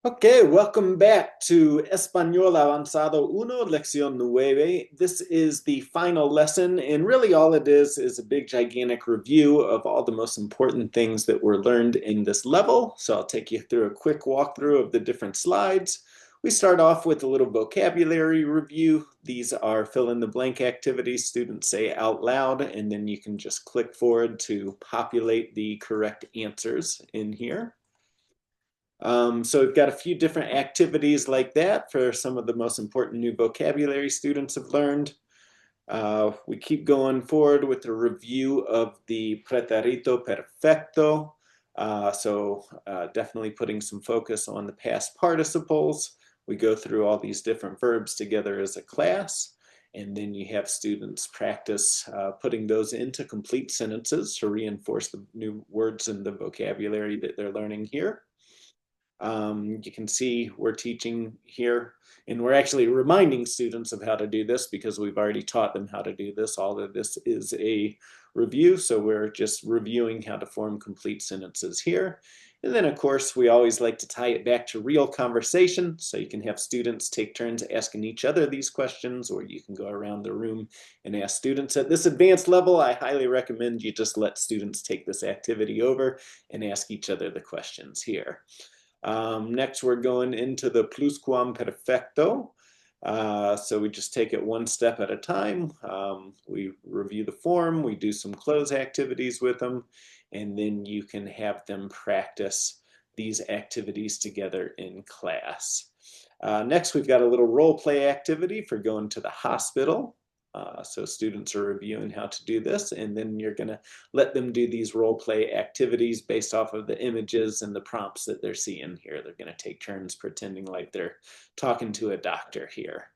Okay, welcome back to Español Avanzado 1, Lección 9. This is the final lesson, and really all it is a big, gigantic review of all the most important things that were learned in this level. So I'll take you through a quick walkthrough of the different slides. We start off with a little vocabulary review. These are fill-in-the-blank activities students say out loud, and then you can just click forward to populate the correct answers in here. So we've got a few different activities like that for some of the most important new vocabulary students have learned. We keep going forward with a review of the Pretérito Perfecto. Definitely putting some focus on the past participles. We go through all these different verbs together as a class, and then you have students practice putting those into complete sentences to reinforce the new words and the vocabulary that they're learning here. You can see we're teaching here, and we're actually reminding students of how to do this because we've already taught them how to do this. All of this is a review, so we're just reviewing how to form complete sentences here. And then, of course, we always like to tie it back to real conversation, so you can have students take turns asking each other these questions, or you can go around the room and ask students. At this advanced level, I highly recommend you just let students take this activity over and ask each other the questions here. Next, we're going into the Pluscuamperfecto. So we just take it one step at a time. We review the form, we do some close activities with them, and then you can have them practice these activities together in class. Next, we've got a little role play activity for going to the hospital. So students are reviewing how to do this, and then you're going to let them do these role play activities based off of the images and the prompts that they're seeing here. They're going to take turns pretending like they're talking to a doctor here.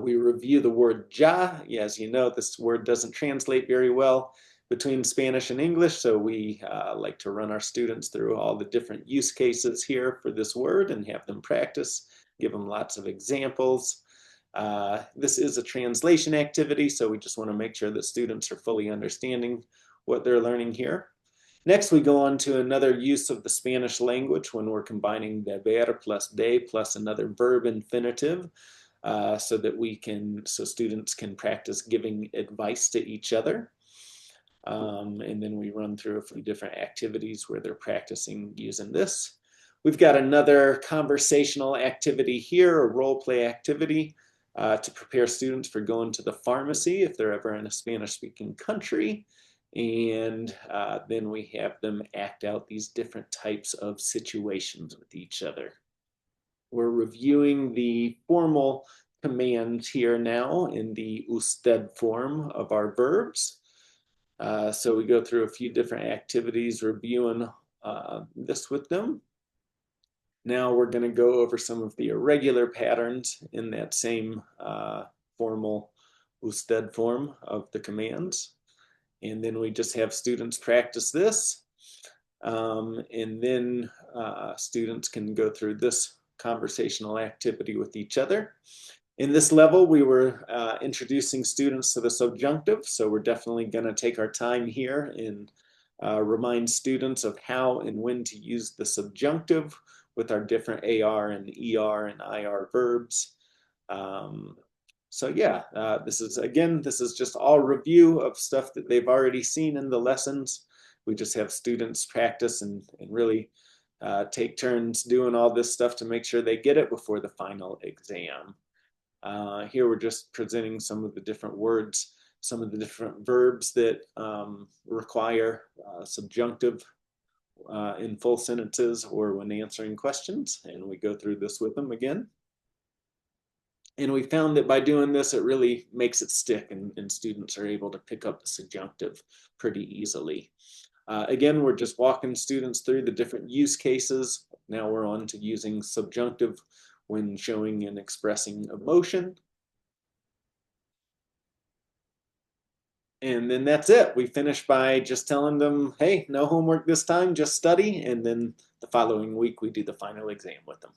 We review the word ya. As you know, this word doesn't translate very well between Spanish and English, so we like to run our students through all the different use cases here for this word and have them practice, give them lots of examples. This is a translation activity, so we just want to make sure that students are fully understanding what they're learning here. Next, we go on to another use of the Spanish language when we're combining deber plus de plus another verb infinitive, so students can practice giving advice to each other. And then we run through a few different activities where they're practicing using this. We've got another conversational activity here, a role play activity to prepare students for going to the pharmacy if they're ever in a Spanish-speaking country. And then we have them act out these different types of situations with each other. We're reviewing the formal commands here now in the usted form of our verbs. So we go through a few different activities, reviewing this with them. Now we're going to go over some of the irregular patterns in that same formal usted form of the commands. And then we just have students practice this. And then students can go through this conversational activity with each other. In this level, we were introducing students to the subjunctive, so we're definitely going to take our time here and remind students of how and when to use the subjunctive with our different AR and ER and IR verbs. This is just all review of stuff that they've already seen in the lessons. We just have students practice and really take turns doing all this stuff to make sure they get it before the final exam. Here we're just presenting some of the different words, some of the different verbs that require subjunctive in full sentences or when answering questions, and we go through this with them again. And we found that by doing this, it really makes it stick, and students are able to pick up the subjunctive pretty easily. Again, we're just walking students through the different use cases. Now we're on to using subjunctive when showing and expressing emotion. And then that's it. We finish by just telling them, hey, no homework this time, just study. And then the following week, we do the final exam with them.